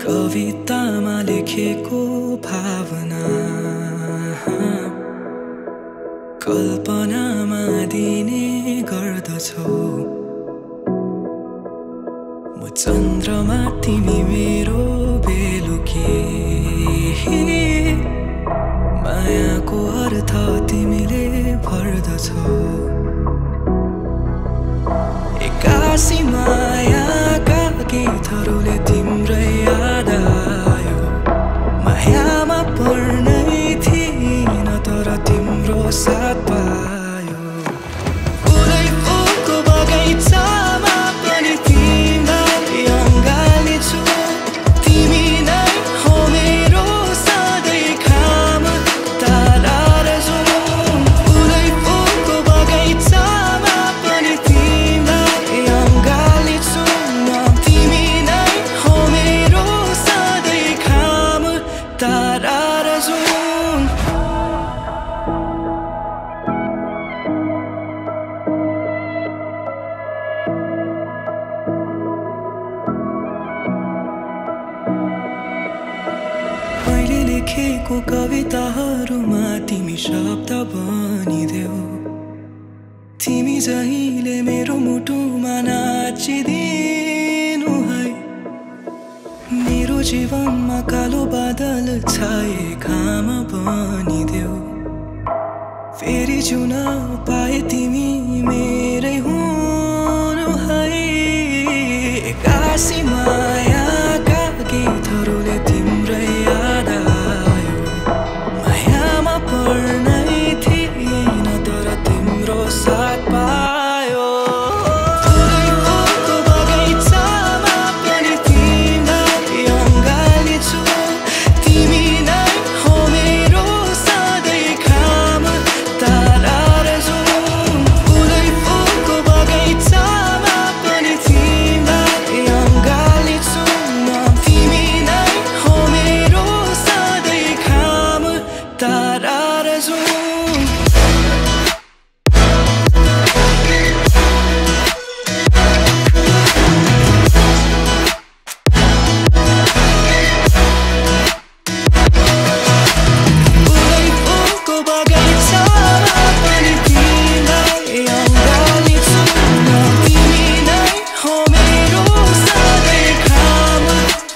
कवितामा लेखेको भावना कल्पनामा दिने गर्दछौ। म चन्द्रमा तिमी मेरो बेलुकी, मायाको अर्थ तिमीले भर्दछौ। एक्कासी मायाका गीतहरूले तिम्रै याद आयो। मायामा पर्नै थिइन तर तिम्रो साथ पायो। फुलै फुलको बगैँचामा पनि तिमीलाई अँगाल्छु। तिमी नै हो मेरो सधैँ खाम तारा र जुन। फुलै फुलको बगैँचामा पनि तिमीलाई अँगाल्छु। तिमी नै हो मेरो सधैँ खाम तारा र जुन। मैले लेखेको कविताहरूमा तिमी शब्द बनिदेऊ। तिमी जहिले मेरो मुटुमा नाचिदिनु है। मेरो जीवनमा कालो बादल छाए घाम बनिदेऊ। फेरि जिउन पाए तिमी मेरै हुनु है। एक्कासी मायाका गीतहरूले तिम्रै याद आयो। मायामा पर्नै थिइन तर तिम्रो साथ पायो। फुलै फुलको बगैँचामा पनि तिमीलाई अँगाल्छु। तिमी नै हो मेरो सधैँ खाम तारा र जुन। फुलै फुलको बगैँचामा पनि तिमीलाई अँगाल्छु। तिमी नै हो मेरो सधैँ खाम तारा र जुन।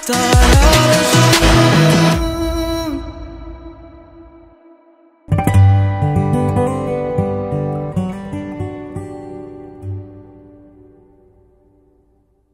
Thought